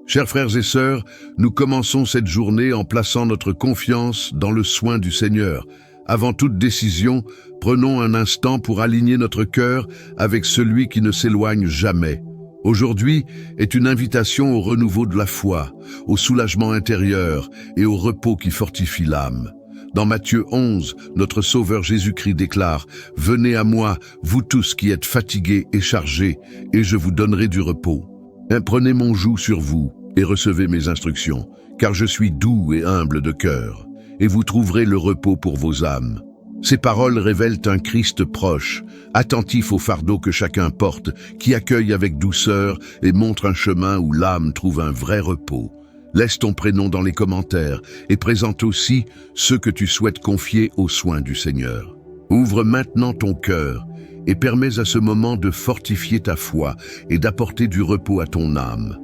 Chers frères et sœurs, nous commençons cette journée en plaçant notre confiance dans le soin du Seigneur. Avant toute décision, prenons un instant pour aligner notre cœur avec celui qui ne s'éloigne jamais. Aujourd'hui est une invitation au renouveau de la foi, au soulagement intérieur et au repos qui fortifie l'âme. Dans Matthieu 11, notre Sauveur Jésus-Christ déclare « Venez à moi, vous tous qui êtes fatigués et chargés, et je vous donnerai du repos. Prenez mon joug sur vous et recevez mes instructions, car je suis doux et humble de cœur, et vous trouverez le repos pour vos âmes. » Ces paroles révèlent un Christ proche, attentif au fardeau que chacun porte, qui accueille avec douceur et montre un chemin où l'âme trouve un vrai repos. Laisse ton prénom dans les commentaires et présente aussi ceux que tu souhaites confier aux soins du Seigneur. Ouvre maintenant ton cœur et permets à ce moment de fortifier ta foi et d'apporter du repos à ton âme.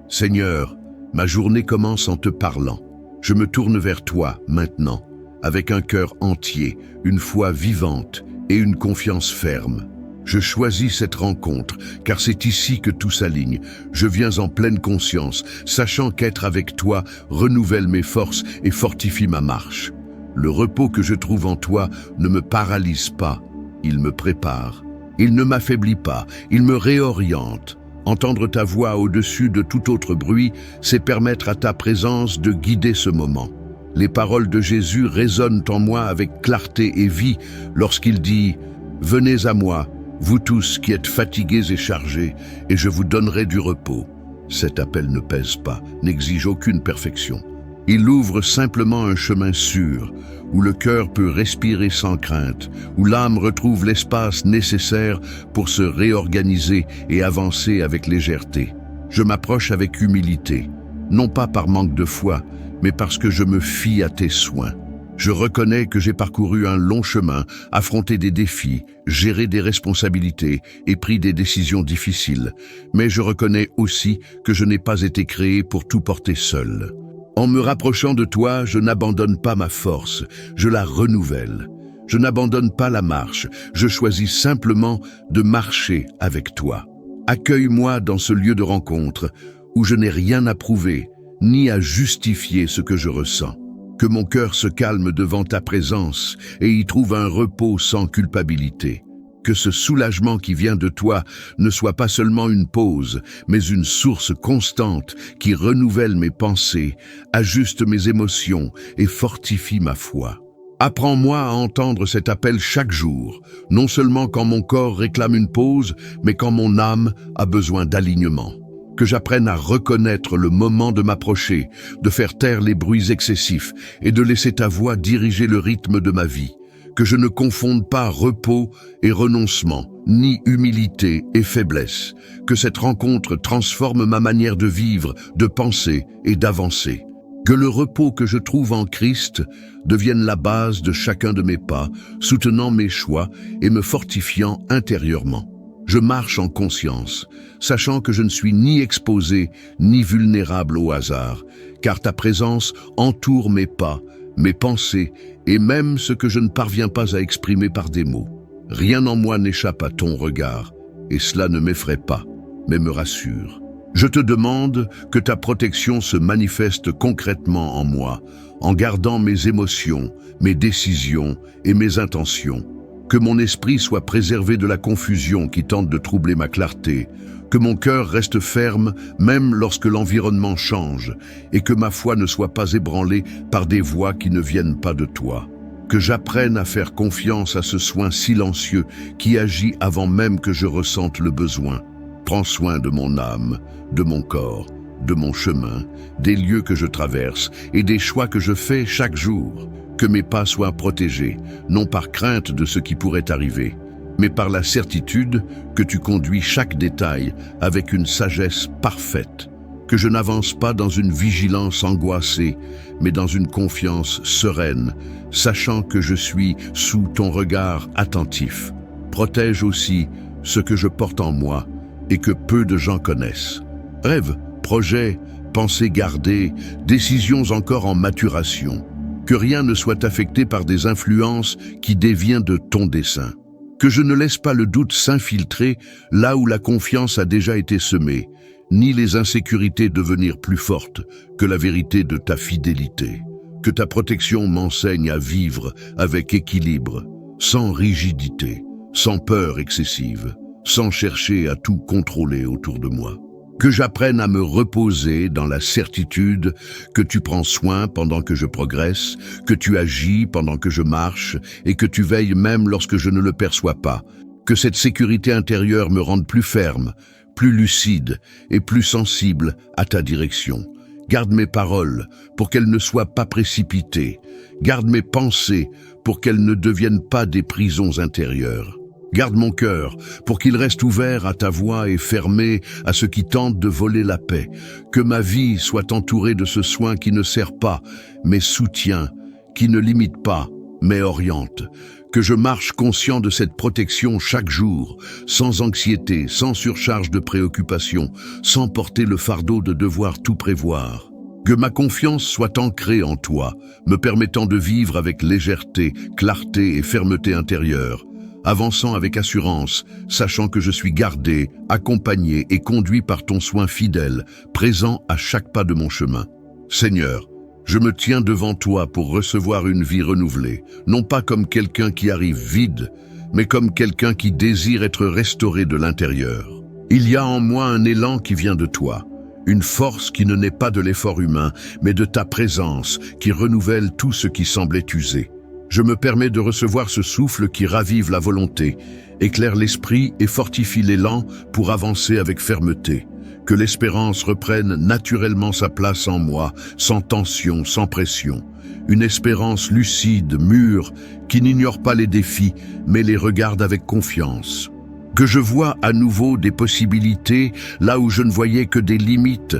Seigneur, ma journée commence en te parlant. Je me tourne vers toi maintenant, avec un cœur entier, une foi vivante et une confiance ferme. Je choisis cette rencontre, car c'est ici que tout s'aligne. Je viens en pleine conscience, sachant qu'être avec toi renouvelle mes forces et fortifie ma marche. Le repos que je trouve en toi ne me paralyse pas, il me prépare. Il ne m'affaiblit pas, il me réoriente. Entendre ta voix au-dessus de tout autre bruit, c'est permettre à ta présence de guider ce moment. Les paroles de Jésus résonnent en moi avec clarté et vie lorsqu'il dit « Venez à moi, vous tous qui êtes fatigués et chargés, et je vous donnerai du repos. » Cet appel ne pèse pas, n'exige aucune perfection. Il ouvre simplement un chemin sûr, où le cœur peut respirer sans crainte, où l'âme retrouve l'espace nécessaire pour se réorganiser et avancer avec légèreté. Je m'approche avec humilité, non pas par manque de foi, mais parce que je me fie à tes soins. Je reconnais que j'ai parcouru un long chemin, affronté des défis, géré des responsabilités et pris des décisions difficiles. Mais je reconnais aussi que je n'ai pas été créé pour tout porter seul. En me rapprochant de toi, je n'abandonne pas ma force, je la renouvelle. Je n'abandonne pas la marche, je choisis simplement de marcher avec toi. Accueille-moi dans ce lieu de rencontre où je n'ai rien à prouver, ni à justifier ce que je ressens. Que mon cœur se calme devant ta présence et y trouve un repos sans culpabilité. Que ce soulagement qui vient de toi ne soit pas seulement une pause, mais une source constante qui renouvelle mes pensées, ajuste mes émotions et fortifie ma foi. Apprends-moi à entendre cet appel chaque jour, non seulement quand mon corps réclame une pause, mais quand mon âme a besoin d'alignement. Que j'apprenne à reconnaître le moment de m'approcher, de faire taire les bruits excessifs et de laisser ta voix diriger le rythme de ma vie. Que je ne confonde pas repos et renoncement, ni humilité et faiblesse. Que cette rencontre transforme ma manière de vivre, de penser et d'avancer. Que le repos que je trouve en Christ devienne la base de chacun de mes pas, soutenant mes choix et me fortifiant intérieurement. Je marche en conscience, sachant que je ne suis ni exposé ni vulnérable au hasard, car ta présence entoure mes pas, mes pensées et même ce que je ne parviens pas à exprimer par des mots. Rien en moi n'échappe à ton regard, et cela ne m'effraie pas, mais me rassure. Je te demande que ta protection se manifeste concrètement en moi, en gardant mes émotions, mes décisions et mes intentions. Que mon esprit soit préservé de la confusion qui tente de troubler ma clarté, que mon cœur reste ferme même lorsque l'environnement change, et que ma foi ne soit pas ébranlée par des voix qui ne viennent pas de toi. Que j'apprenne à faire confiance à ce soin silencieux qui agit avant même que je ressente le besoin. Prends soin de mon âme, de mon corps, de mon chemin, des lieux que je traverse et des choix que je fais chaque jour. Que mes pas soient protégés, non par crainte de ce qui pourrait arriver, mais par la certitude que tu conduis chaque détail avec une sagesse parfaite. Que je n'avance pas dans une vigilance angoissée, mais dans une confiance sereine, sachant que je suis sous ton regard attentif. Protège aussi ce que je porte en moi et que peu de gens connaissent. Rêves, projets, pensées gardées, décisions encore en maturation. Que rien ne soit affecté par des influences qui déviennent de ton dessein. Que je ne laisse pas le doute s'infiltrer là où la confiance a déjà été semée, ni les insécurités devenir plus fortes que la vérité de ta fidélité. Que ta protection m'enseigne à vivre avec équilibre, sans rigidité, sans peur excessive, sans chercher à tout contrôler autour de moi. Que j'apprenne à me reposer dans la certitude que tu prends soin pendant que je progresse, que tu agis pendant que je marche et que tu veilles même lorsque je ne le perçois pas. Que cette sécurité intérieure me rende plus ferme, plus lucide et plus sensible à ta direction. Garde mes paroles pour qu'elles ne soient pas précipitées. Garde mes pensées pour qu'elles ne deviennent pas des prisons intérieures. Garde mon cœur pour qu'il reste ouvert à ta voix et fermé à ceux qui tentent de voler la paix. Que ma vie soit entourée de ce soin qui ne sert pas, mais soutient, qui ne limite pas, mais oriente. Que je marche conscient de cette protection chaque jour, sans anxiété, sans surcharge de préoccupation, sans porter le fardeau de devoir tout prévoir. Que ma confiance soit ancrée en toi, me permettant de vivre avec légèreté, clarté et fermeté intérieure, avançant avec assurance, sachant que je suis gardé, accompagné et conduit par ton soin fidèle, présent à chaque pas de mon chemin. Seigneur, je me tiens devant toi pour recevoir une vie renouvelée, non pas comme quelqu'un qui arrive vide, mais comme quelqu'un qui désire être restauré de l'intérieur. Il y a en moi un élan qui vient de toi, une force qui ne naît pas de l'effort humain, mais de ta présence, qui renouvelle tout ce qui semblait usé. Je me permets de recevoir ce souffle qui ravive la volonté, éclaire l'esprit et fortifie l'élan pour avancer avec fermeté. Que l'espérance reprenne naturellement sa place en moi, sans tension, sans pression. Une espérance lucide, mûre, qui n'ignore pas les défis, mais les regarde avec confiance. Que je vois à nouveau des possibilités là où je ne voyais que des limites,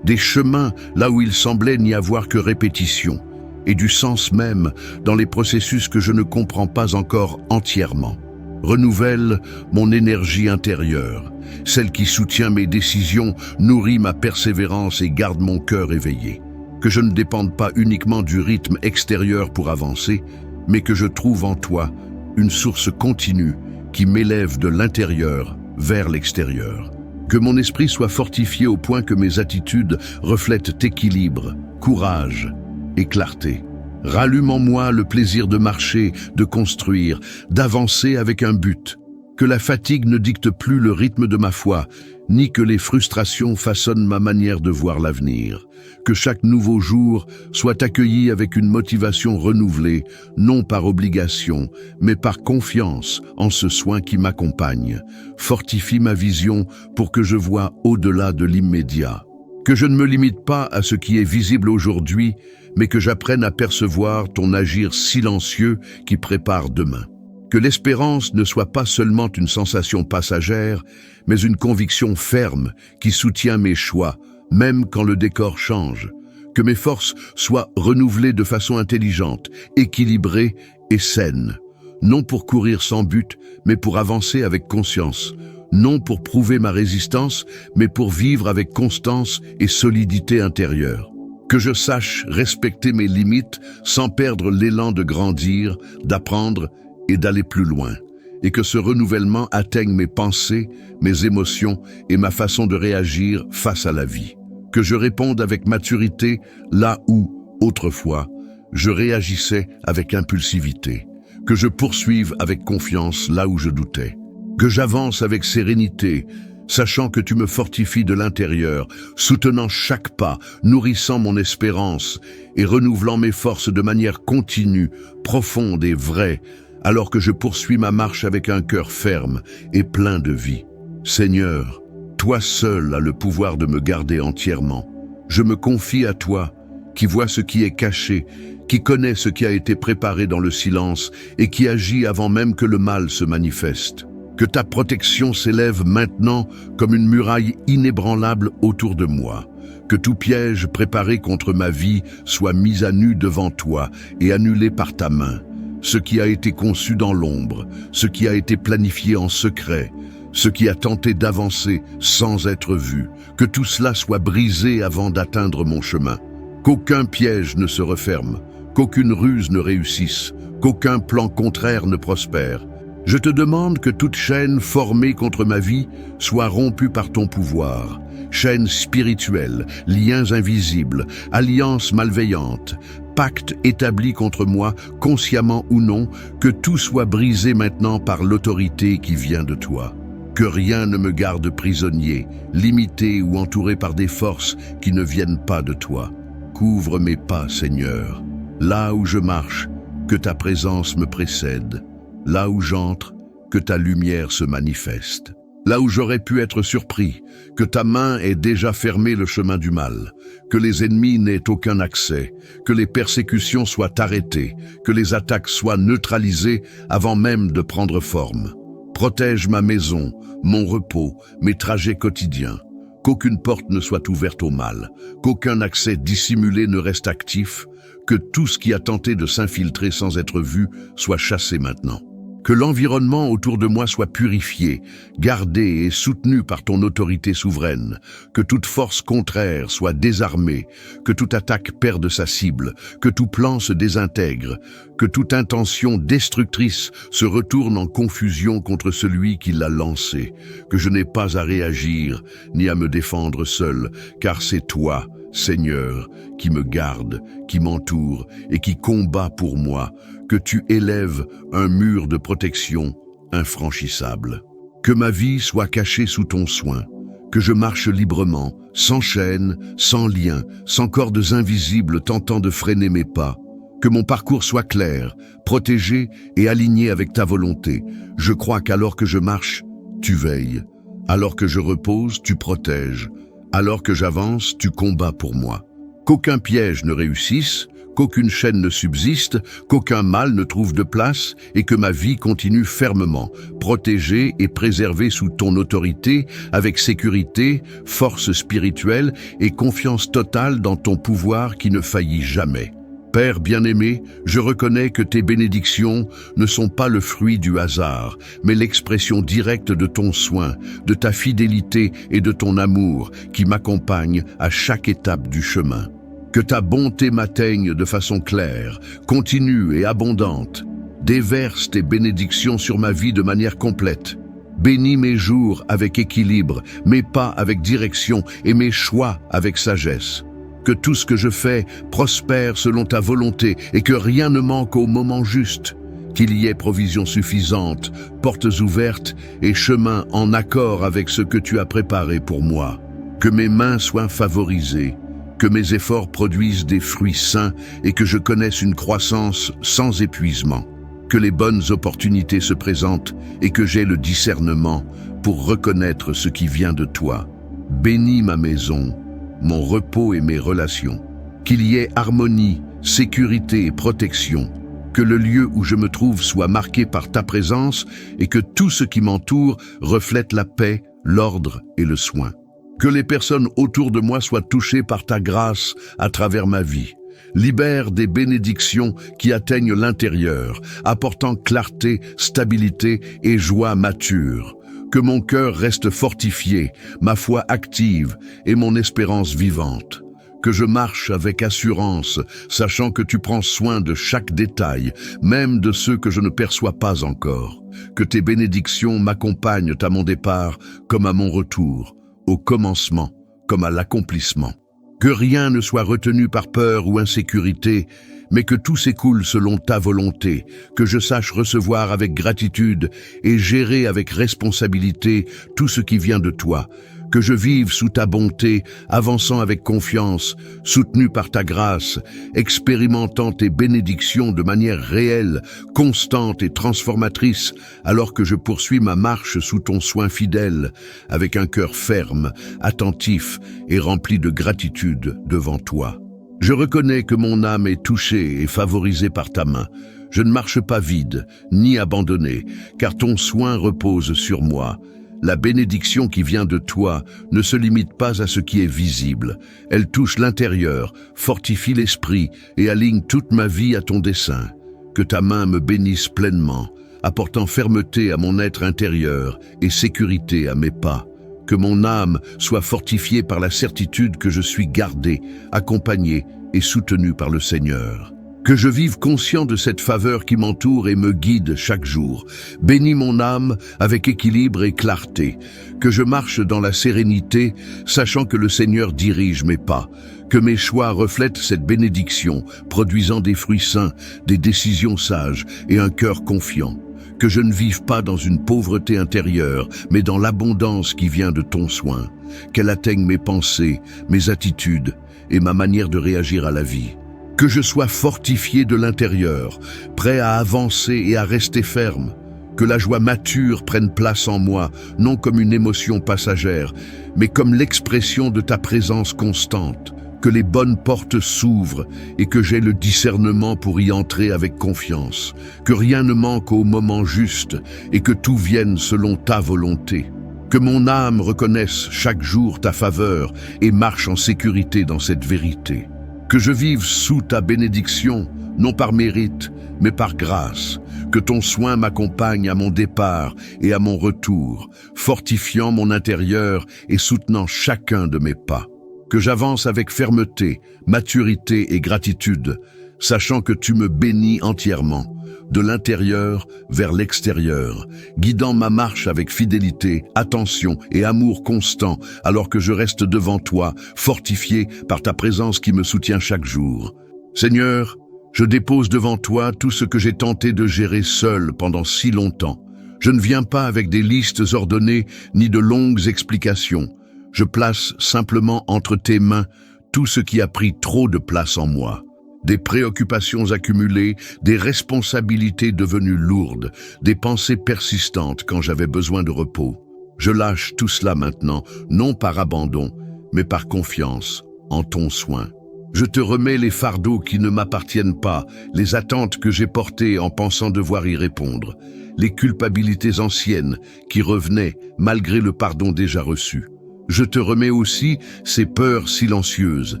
des chemins là où il semblait n'y avoir que répétition, et du sens même dans les processus que je ne comprends pas encore entièrement. Renouvelle mon énergie intérieure, celle qui soutient mes décisions, nourrit ma persévérance et garde mon cœur éveillé. Que je ne dépende pas uniquement du rythme extérieur pour avancer, mais que je trouve en toi une source continue qui m'élève de l'intérieur vers l'extérieur. Que mon esprit soit fortifié au point que mes attitudes reflètent équilibre, courage et clarté. Rallume en moi le plaisir de marcher, de construire, d'avancer avec un but. Que la fatigue ne dicte plus le rythme de ma foi, ni que les frustrations façonnent ma manière de voir l'avenir. Que chaque nouveau jour soit accueilli avec une motivation renouvelée, non par obligation, mais par confiance en ce soin qui m'accompagne. Fortifie ma vision pour que je voie au-delà de l'immédiat. Que je ne me limite pas à ce qui est visible aujourd'hui, mais que j'apprenne à percevoir ton agir silencieux qui prépare demain. Que l'espérance ne soit pas seulement une sensation passagère, mais une conviction ferme qui soutient mes choix, même quand le décor change. Que mes forces soient renouvelées de façon intelligente, équilibrée et saine. Non pour courir sans but, mais pour avancer avec conscience. Non pour prouver ma résistance, mais pour vivre avec constance et solidité intérieure. Que je sache respecter mes limites sans perdre l'élan de grandir, d'apprendre et d'aller plus loin. Et que ce renouvellement atteigne mes pensées, mes émotions et ma façon de réagir face à la vie. Que je réponde avec maturité là où, autrefois, je réagissais avec impulsivité. Que je poursuive avec confiance là où je doutais. Que j'avance avec sérénité, sachant que tu me fortifies de l'intérieur, soutenant chaque pas, nourrissant mon espérance et renouvelant mes forces de manière continue, profonde et vraie, alors que je poursuis ma marche avec un cœur ferme et plein de vie. Seigneur, toi seul as le pouvoir de me garder entièrement. Je me confie à toi, qui vois ce qui est caché, qui connaît ce qui a été préparé dans le silence et qui agit avant même que le mal se manifeste. Que ta protection s'élève maintenant comme une muraille inébranlable autour de moi. Que tout piège préparé contre ma vie soit mis à nu devant toi et annulé par ta main. Ce qui a été conçu dans l'ombre, ce qui a été planifié en secret, ce qui a tenté d'avancer sans être vu, que tout cela soit brisé avant d'atteindre mon chemin. Qu'aucun piège ne se referme, qu'aucune ruse ne réussisse, qu'aucun plan contraire ne prospère. Je te demande que toute chaîne formée contre ma vie soit rompue par ton pouvoir. Chaînes spirituelles, liens invisibles, alliances malveillantes, pactes établis contre moi, consciemment ou non, que tout soit brisé maintenant par l'autorité qui vient de toi. Que rien ne me garde prisonnier, limité ou entouré par des forces qui ne viennent pas de toi. Couvre mes pas, Seigneur. Là où je marche, que ta présence me précède. Là où j'entre, que ta lumière se manifeste. Là où j'aurais pu être surpris, que ta main ait déjà fermé le chemin du mal, que les ennemis n'aient aucun accès, que les persécutions soient arrêtées, que les attaques soient neutralisées avant même de prendre forme. Protège ma maison, mon repos, mes trajets quotidiens. Qu'aucune porte ne soit ouverte au mal, qu'aucun accès dissimulé ne reste actif, que tout ce qui a tenté de s'infiltrer sans être vu soit chassé maintenant. Que l'environnement autour de moi soit purifié, gardé et soutenu par ton autorité souveraine, que toute force contraire soit désarmée, que toute attaque perde sa cible, que tout plan se désintègre, que toute intention destructrice se retourne en confusion contre celui qui l'a lancée, que je n'ai pas à réagir ni à me défendre seul, car c'est toi, Seigneur, qui me garde, qui m'entoure et qui combat pour moi, que tu élèves un mur de protection infranchissable. Que ma vie soit cachée sous ton soin, que je marche librement, sans chaîne, sans lien, sans cordes invisibles tentant de freiner mes pas. Que mon parcours soit clair, protégé et aligné avec ta volonté. Je crois qu'alors que je marche, tu veilles. Alors que je repose, tu protèges. Alors que j'avance, tu combats pour moi. Qu'aucun piège ne réussisse, qu'aucune chaîne ne subsiste, qu'aucun mal ne trouve de place et que ma vie continue fermement, protégée et préservée sous ton autorité, avec sécurité, force spirituelle et confiance totale dans ton pouvoir qui ne faillit jamais. Père bien-aimé, je reconnais que tes bénédictions ne sont pas le fruit du hasard, mais l'expression directe de ton soin, de ta fidélité et de ton amour qui m'accompagnent à chaque étape du chemin. Que ta bonté m'atteigne de façon claire, continue et abondante. Déverse tes bénédictions sur ma vie de manière complète. Bénis mes jours avec équilibre, mes pas avec direction et mes choix avec sagesse. Que tout ce que je fais prospère selon ta volonté et que rien ne manque au moment juste. Qu'il y ait provision suffisante, portes ouvertes et chemins en accord avec ce que tu as préparé pour moi. Que mes mains soient favorisées, que mes efforts produisent des fruits sains et que je connaisse une croissance sans épuisement. Que les bonnes opportunités se présentent et que j'ai le discernement pour reconnaître ce qui vient de toi. Bénis ma maison, mon repos et mes relations. Qu'il y ait harmonie, sécurité et protection. Que le lieu où je me trouve soit marqué par ta présence et que tout ce qui m'entoure reflète la paix, l'ordre et le soin. Que les personnes autour de moi soient touchées par ta grâce à travers ma vie. Libère des bénédictions qui atteignent l'intérieur, apportant clarté, stabilité et joie mature. Que mon cœur reste fortifié, ma foi active et mon espérance vivante. Que je marche avec assurance, sachant que tu prends soin de chaque détail, même de ceux que je ne perçois pas encore. Que tes bénédictions m'accompagnent à mon départ comme à mon retour, au commencement comme à l'accomplissement. Que rien ne soit retenu par peur ou insécurité, mais que tout s'écoule selon ta volonté, que je sache recevoir avec gratitude et gérer avec responsabilité tout ce qui vient de toi, que je vive sous ta bonté, avançant avec confiance, soutenu par ta grâce, expérimentant tes bénédictions de manière réelle, constante et transformatrice, alors que je poursuis ma marche sous ton soin fidèle, avec un cœur ferme, attentif et rempli de gratitude devant toi. Je reconnais que mon âme est touchée et favorisée par ta main. Je ne marche pas vide, ni abandonné, car ton soin repose sur moi. La bénédiction qui vient de toi ne se limite pas à ce qui est visible. Elle touche l'intérieur, fortifie l'esprit et aligne toute ma vie à ton dessein. Que ta main me bénisse pleinement, apportant fermeté à mon être intérieur et sécurité à mes pas. Que mon âme soit fortifiée par la certitude que je suis gardé, accompagné et soutenu par le Seigneur. Que je vive conscient de cette faveur qui m'entoure et me guide chaque jour. Bénis mon âme avec équilibre et clarté. Que je marche dans la sérénité, sachant que le Seigneur dirige mes pas. Que mes choix reflètent cette bénédiction, produisant des fruits sains, des décisions sages et un cœur confiant. Que je ne vive pas dans une pauvreté intérieure, mais dans l'abondance qui vient de ton soin. Qu'elle atteigne mes pensées, mes attitudes et ma manière de réagir à la vie. Que je sois fortifié de l'intérieur, prêt à avancer et à rester ferme. Que la joie mature prenne place en moi, non comme une émotion passagère, mais comme l'expression de ta présence constante. Que les bonnes portes s'ouvrent et que j'ai le discernement pour y entrer avec confiance. Que rien ne manque au moment juste et que tout vienne selon ta volonté. Que mon âme reconnaisse chaque jour ta faveur et marche en sécurité dans cette vérité. Que je vive sous ta bénédiction, non par mérite, mais par grâce. Que ton soin m'accompagne à mon départ et à mon retour, fortifiant mon intérieur et soutenant chacun de mes pas. Que j'avance avec fermeté, maturité et gratitude, sachant que tu me bénis entièrement, de l'intérieur vers l'extérieur, guidant ma marche avec fidélité, attention et amour constant, alors que je reste devant toi, fortifié par ta présence qui me soutient chaque jour. Seigneur, je dépose devant toi tout ce que j'ai tenté de gérer seul pendant si longtemps. Je ne viens pas avec des listes ordonnées ni de longues explications. Je place simplement entre tes mains tout ce qui a pris trop de place en moi. Des préoccupations accumulées, des responsabilités devenues lourdes, des pensées persistantes quand j'avais besoin de repos. Je lâche tout cela maintenant, non par abandon, mais par confiance en ton soin. Je te remets les fardeaux qui ne m'appartiennent pas, les attentes que j'ai portées en pensant devoir y répondre, les culpabilités anciennes qui revenaient malgré le pardon déjà reçu. Je te remets aussi ces peurs silencieuses,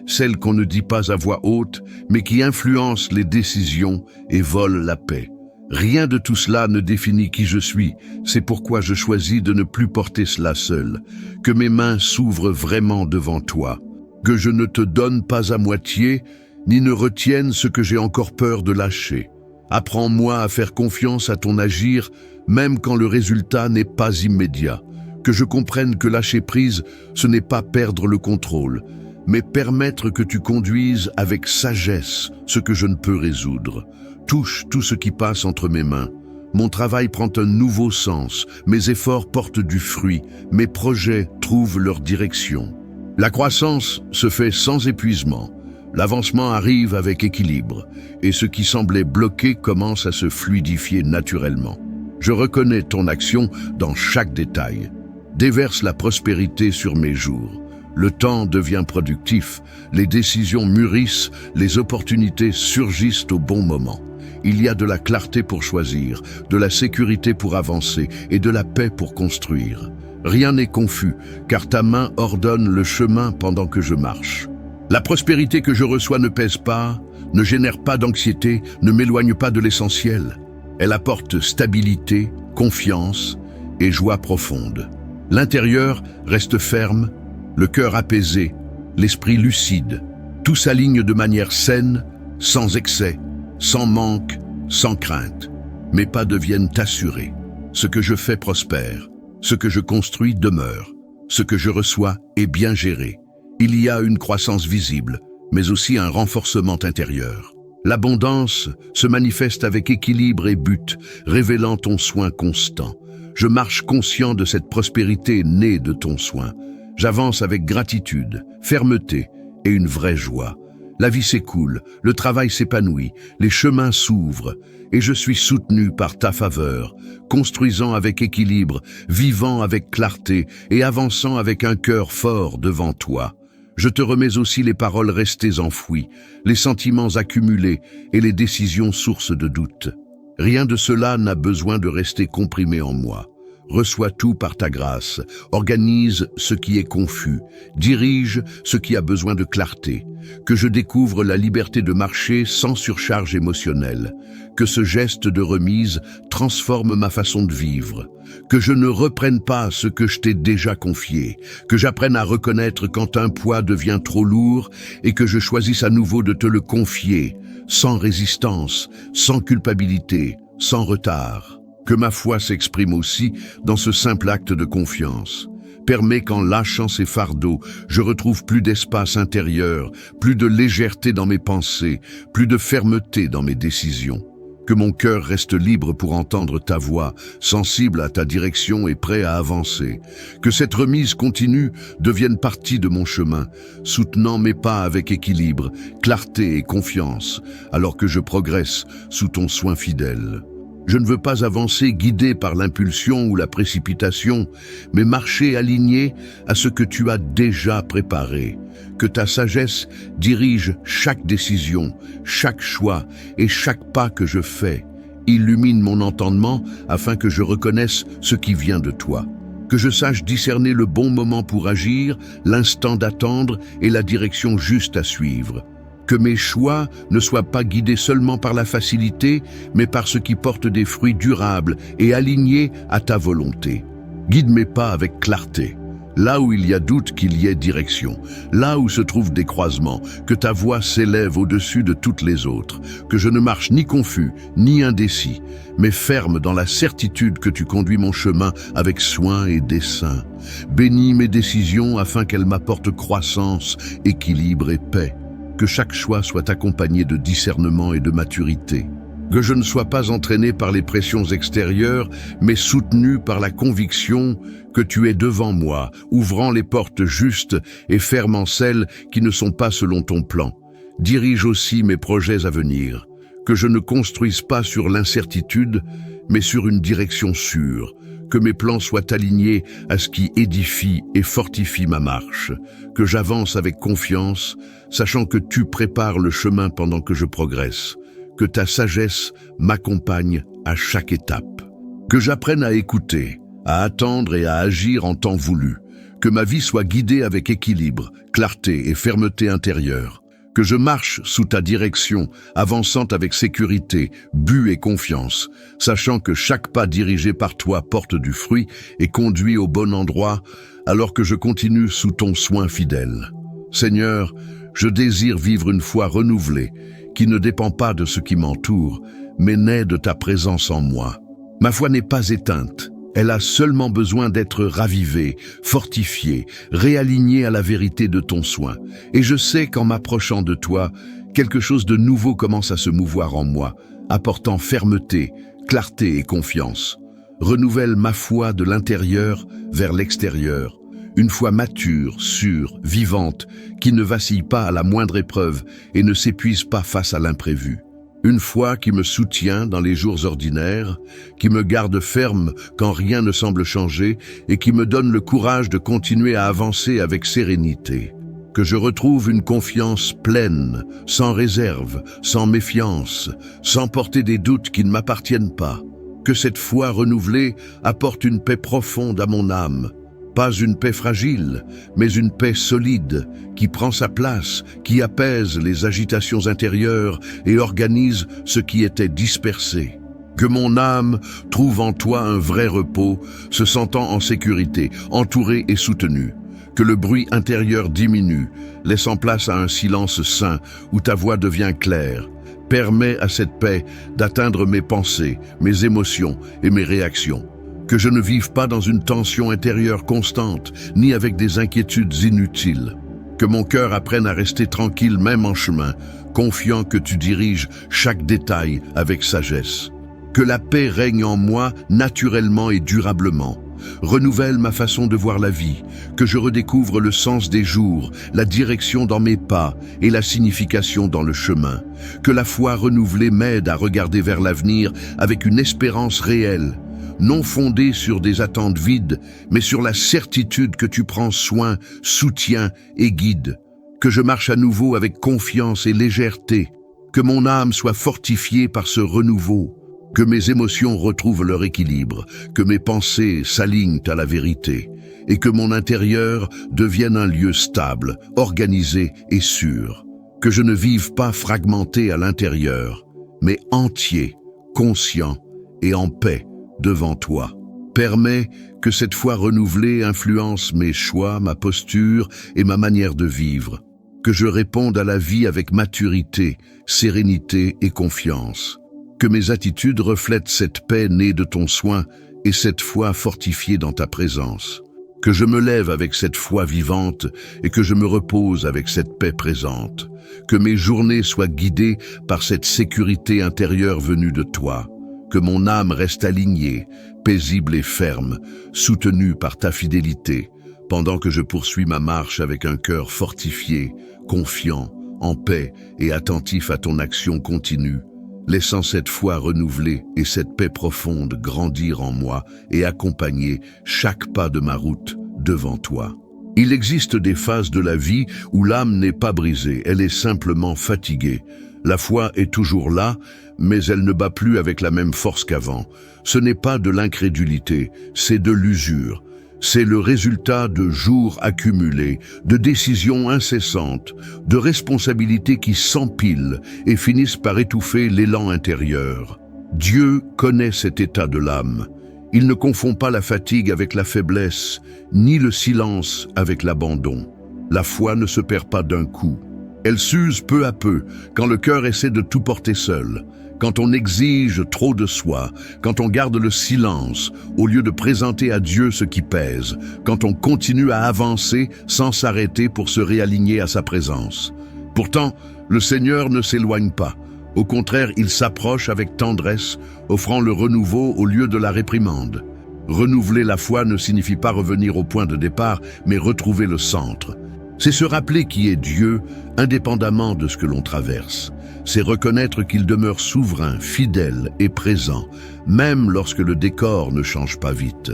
celles qu'on ne dit pas à voix haute, mais qui influencent les décisions et volent la paix. Rien de tout cela ne définit qui je suis, c'est pourquoi je choisis de ne plus porter cela seul. Que mes mains s'ouvrent vraiment devant toi, que je ne te donne pas à moitié, ni ne retienne ce que j'ai encore peur de lâcher. Apprends-moi à faire confiance à ton agir, même quand le résultat n'est pas immédiat. Que je comprenne que lâcher prise, ce n'est pas perdre le contrôle, mais permettre que tu conduises avec sagesse ce que je ne peux résoudre. Touche tout ce qui passe entre mes mains. Mon travail prend un nouveau sens, mes efforts portent du fruit, mes projets trouvent leur direction. La croissance se fait sans épuisement, l'avancement arrive avec équilibre, et ce qui semblait bloqué commence à se fluidifier naturellement. Je reconnais ton action dans chaque détail. Déverse la prospérité sur mes jours. Le temps devient productif, les décisions mûrissent, les opportunités surgissent au bon moment. Il y a de la clarté pour choisir, de la sécurité pour avancer et de la paix pour construire. Rien n'est confus, car ta main ordonne le chemin pendant que je marche. La prospérité que je reçois ne pèse pas, ne génère pas d'anxiété, ne m'éloigne pas de l'essentiel. Elle apporte stabilité, confiance et joie profonde. L'intérieur reste ferme, le cœur apaisé, l'esprit lucide. Tout s'aligne de manière saine, sans excès, sans manque, sans crainte. Mes pas deviennent assurés. Ce que je fais prospère. Ce que je construis demeure. Ce que je reçois est bien géré. Il y a une croissance visible, mais aussi un renforcement intérieur. L'abondance se manifeste avec équilibre et but, révélant ton soin constant. Je marche conscient de cette prospérité née de ton soin. J'avance avec gratitude, fermeté et une vraie joie. La vie s'écoule, le travail s'épanouit, les chemins s'ouvrent et je suis soutenu par ta faveur, construisant avec équilibre, vivant avec clarté et avançant avec un cœur fort devant toi. Je te remets aussi les paroles restées enfouies, les sentiments accumulés et les décisions sources de doute. Rien de cela n'a besoin de rester comprimé en moi. Reçois tout par ta grâce, organise ce qui est confus, dirige ce qui a besoin de clarté, que je découvre la liberté de marcher sans surcharge émotionnelle, que ce geste de remise transforme ma façon de vivre, que je ne reprenne pas ce que je t'ai déjà confié, que j'apprenne à reconnaître quand un poids devient trop lourd et que je choisisse à nouveau de te le confier, sans résistance, sans culpabilité, sans retard. Que ma foi s'exprime aussi dans ce simple acte de confiance. Permet qu'en lâchant ces fardeaux, je retrouve plus d'espace intérieur, plus de légèreté dans mes pensées, plus de fermeté dans mes décisions. Que mon cœur reste libre pour entendre ta voix, sensible à ta direction et prêt à avancer. Que cette remise continue devienne partie de mon chemin, soutenant mes pas avec équilibre, clarté et confiance, alors que je progresse sous ton soin fidèle. Je ne veux pas avancer guidé par l'impulsion ou la précipitation, mais marcher aligné à ce que tu as déjà préparé. Que ta sagesse dirige chaque décision, chaque choix et chaque pas que je fais. Illumine mon entendement afin que je reconnaisse ce qui vient de toi. Que je sache discerner le bon moment pour agir, l'instant d'attendre et la direction juste à suivre. Que mes choix ne soient pas guidés seulement par la facilité, mais par ce qui porte des fruits durables et alignés à ta volonté. Guide mes pas avec clarté. Là où il y a doute, qu'il y ait direction. Là où se trouvent des croisements, que ta voix s'élève au-dessus de toutes les autres. Que je ne marche ni confus, ni indécis, mais ferme dans la certitude que tu conduis mon chemin avec soin et dessein. Bénis mes décisions afin qu'elles m'apportent croissance, équilibre et paix. Que chaque choix soit accompagné de discernement et de maturité. Que je ne sois pas entraîné par les pressions extérieures, mais soutenu par la conviction que tu es devant moi, ouvrant les portes justes et fermant celles qui ne sont pas selon ton plan. Dirige aussi mes projets à venir. Que je ne construise pas sur l'incertitude, mais sur une direction sûre. Que mes plans soient alignés à ce qui édifie et fortifie ma marche. Que j'avance avec confiance, sachant que tu prépares le chemin pendant que je progresse. Que ta sagesse m'accompagne à chaque étape. Que j'apprenne à écouter, à attendre et à agir en temps voulu. Que ma vie soit guidée avec équilibre, clarté et fermeté intérieure. Que je marche sous ta direction, avançant avec sécurité, but et confiance, sachant que chaque pas dirigé par toi porte du fruit et conduit au bon endroit, alors que je continue sous ton soin fidèle. Seigneur, je désire vivre une foi renouvelée, qui ne dépend pas de ce qui m'entoure, mais naît de ta présence en moi. Ma foi n'est pas éteinte. Elle a seulement besoin d'être ravivée, fortifiée, réalignée à la vérité de ton soin. Et je sais qu'en m'approchant de toi, quelque chose de nouveau commence à se mouvoir en moi, apportant fermeté, clarté et confiance. Renouvelle ma foi de l'intérieur vers l'extérieur. Une foi mature, sûre, vivante, qui ne vacille pas à la moindre épreuve et ne s'épuise pas face à l'imprévu. Une foi qui me soutient dans les jours ordinaires, qui me garde ferme quand rien ne semble changer et qui me donne le courage de continuer à avancer avec sérénité. Que je retrouve une confiance pleine, sans réserve, sans méfiance, sans porter des doutes qui ne m'appartiennent pas. Que cette foi renouvelée apporte une paix profonde à mon âme. Pas une paix fragile, mais une paix solide, qui prend sa place, qui apaise les agitations intérieures et organise ce qui était dispersé. Que mon âme trouve en toi un vrai repos, se sentant en sécurité, entourée et soutenue. Que le bruit intérieur diminue, laissant place à un silence sain où ta voix devient claire. Permets à cette paix d'atteindre mes pensées, mes émotions et mes réactions. Que je ne vive pas dans une tension intérieure constante, ni avec des inquiétudes inutiles. Que mon cœur apprenne à rester tranquille même en chemin, confiant que tu diriges chaque détail avec sagesse. Que la paix règne en moi naturellement et durablement. Renouvelle ma façon de voir la vie, que je redécouvre le sens des jours, la direction dans mes pas et la signification dans le chemin. Que la foi renouvelée m'aide à regarder vers l'avenir avec une espérance réelle, non fondée sur des attentes vides, mais sur la certitude que tu prends soin, soutiens et guides. Que je marche à nouveau avec confiance et légèreté, que mon âme soit fortifiée par ce renouveau, que mes émotions retrouvent leur équilibre, que mes pensées s'alignent à la vérité, et que mon intérieur devienne un lieu stable, organisé et sûr. Que je ne vive pas fragmenté à l'intérieur, mais entier, conscient et en paix devant toi. Permets que cette foi renouvelée influence mes choix, ma posture et ma manière de vivre. que je réponde à la vie avec maturité, sérénité et confiance. Que mes attitudes reflètent cette paix née de ton soin et cette foi fortifiée dans ta présence. Que je me lève avec cette foi vivante et que je me repose avec cette paix présente. Que mes journées soient guidées par cette sécurité intérieure venue de toi. Que mon âme reste alignée, paisible et ferme, soutenue par ta fidélité, pendant que je poursuis ma marche avec un cœur fortifié, confiant, en paix et attentif à ton action continue, laissant cette foi renouvelée et cette paix profonde grandir en moi et accompagner chaque pas de ma route devant toi. Il existe des phases de la vie où l'âme n'est pas brisée, elle est simplement fatiguée. La foi est toujours là, mais elle ne bat plus avec la même force qu'avant. Ce n'est pas de l'incrédulité, c'est de l'usure. C'est le résultat de jours accumulés, de décisions incessantes, de responsabilités qui s'empilent et finissent par étouffer l'élan intérieur. Dieu connaît cet état de l'âme. Il ne confond pas la fatigue avec la faiblesse, ni le silence avec l'abandon. La foi ne se perd pas d'un coup. Elle s'use peu à peu, quand le cœur essaie de tout porter seul, quand on exige trop de soi, quand on garde le silence au lieu de présenter à Dieu ce qui pèse, quand on continue à avancer sans s'arrêter pour se réaligner à sa présence. Pourtant, le Seigneur ne s'éloigne pas. Au contraire, il s'approche avec tendresse, offrant le renouveau au lieu de la réprimande. Renouveler la foi ne signifie pas revenir au point de départ, mais retrouver le centre. C'est se rappeler qui est Dieu, indépendamment de ce que l'on traverse. C'est reconnaître qu'il demeure souverain, fidèle et présent, même lorsque le décor ne change pas vite.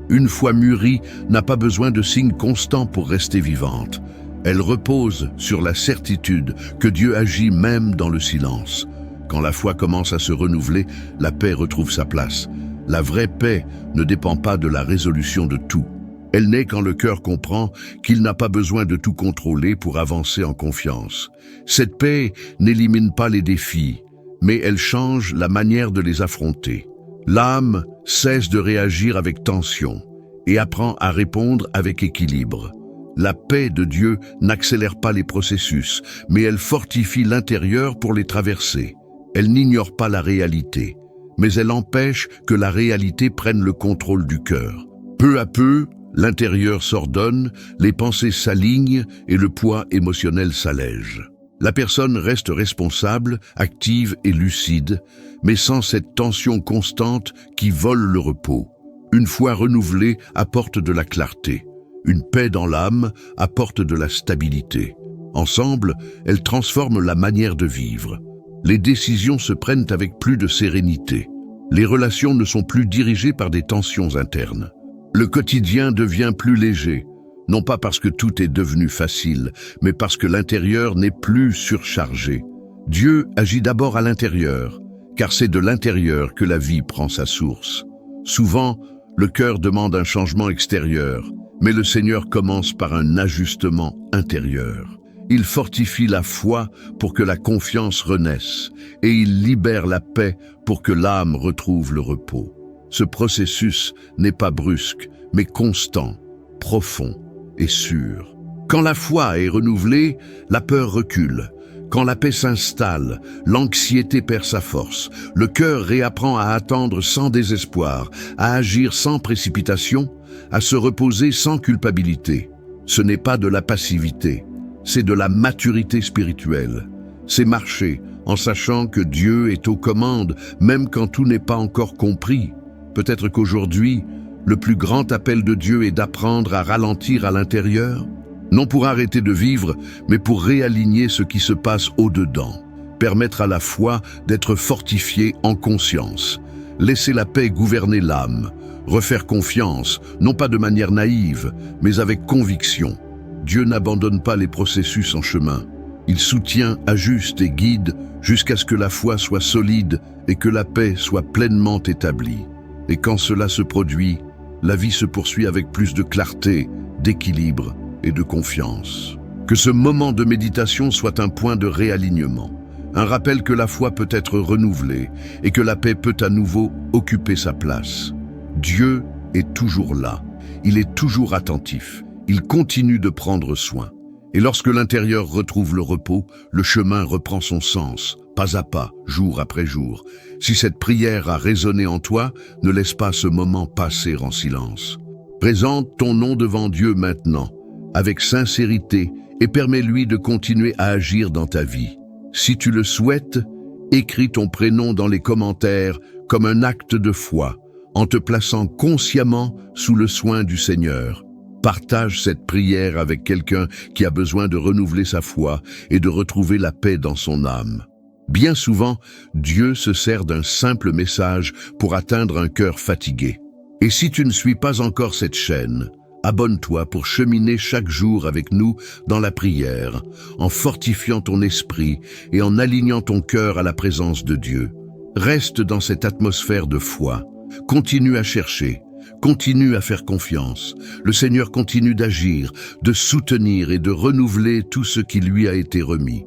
Une foi mûrie n'a pas besoin de signes constants pour rester vivante. Elle repose sur la certitude que Dieu agit même dans le silence. Quand la foi commence à se renouveler, la paix retrouve sa place. La vraie paix ne dépend pas de la résolution de tout. Elle naît quand le cœur comprend qu'il n'a pas besoin de tout contrôler pour avancer en confiance. Cette paix n'élimine pas les défis, mais elle change la manière de les affronter. L'âme cesse de réagir avec tension et apprend à répondre avec équilibre. La paix de Dieu n'accélère pas les processus, mais elle fortifie l'intérieur pour les traverser. Elle n'ignore pas la réalité, mais elle empêche que la réalité prenne le contrôle du cœur. Peu à peu, l'intérieur s'ordonne, les pensées s'alignent et le poids émotionnel s'allège. La personne reste responsable, active et lucide, mais sans cette tension constante qui vole le repos. Une foi renouvelée apporte de la clarté. Une paix dans l'âme apporte de la stabilité. Ensemble, elles transforment la manière de vivre. Les décisions se prennent avec plus de sérénité. Les relations ne sont plus dirigées par des tensions internes. Le quotidien devient plus léger, non pas parce que tout est devenu facile, mais parce que l'intérieur n'est plus surchargé. Dieu agit d'abord à l'intérieur, car c'est de l'intérieur que la vie prend sa source. Souvent, le cœur demande un changement extérieur, mais le Seigneur commence par un ajustement intérieur. Il fortifie la foi pour que la confiance renaisse, et il libère la paix pour que l'âme retrouve le repos. Ce processus n'est pas brusque, mais constant, profond et sûr. Quand la foi est renouvelée, la peur recule. Quand la paix s'installe, l'anxiété perd sa force. Le cœur réapprend à attendre sans désespoir, à agir sans précipitation, à se reposer sans culpabilité. Ce n'est pas de la passivité, c'est de la maturité spirituelle. C'est marcher en sachant que Dieu est aux commandes, même quand tout n'est pas encore compris. Peut-être qu'aujourd'hui, le plus grand appel de Dieu est d'apprendre à ralentir à l'intérieur, non pour arrêter de vivre, mais pour réaligner ce qui se passe au-dedans, permettre à la foi d'être fortifiée en conscience, laisser la paix gouverner l'âme, refaire confiance, non pas de manière naïve, mais avec conviction. Dieu n'abandonne pas les processus en chemin. Il soutient, ajuste et guide jusqu'à ce que la foi soit solide et que la paix soit pleinement établie. Et quand cela se produit, la vie se poursuit avec plus de clarté, d'équilibre et de confiance. Que ce moment de méditation soit un point de réalignement, un rappel que la foi peut être renouvelée et que la paix peut à nouveau occuper sa place. Dieu est toujours là, il est toujours attentif, il continue de prendre soin. Et lorsque l'intérieur retrouve le repos, le chemin reprend son sens, pas à pas, jour après jour. Si cette prière a résonné en toi, ne laisse pas ce moment passer en silence. Présente ton nom devant Dieu maintenant, avec sincérité, et permets-lui de continuer à agir dans ta vie. Si tu le souhaites, écris ton prénom dans les commentaires comme un acte de foi, en te plaçant consciemment sous le soin du Seigneur. Partage cette prière avec quelqu'un qui a besoin de renouveler sa foi et de retrouver la paix dans son âme. Bien souvent, Dieu se sert d'un simple message pour atteindre un cœur fatigué. Et si tu ne suis pas encore cette chaîne, abonne-toi pour cheminer chaque jour avec nous dans la prière, en fortifiant ton esprit et en alignant ton cœur à la présence de Dieu. Reste dans cette atmosphère de foi. Continue à chercher. Continue à faire confiance. Le Seigneur continue d'agir, de soutenir et de renouveler tout ce qui lui a été remis.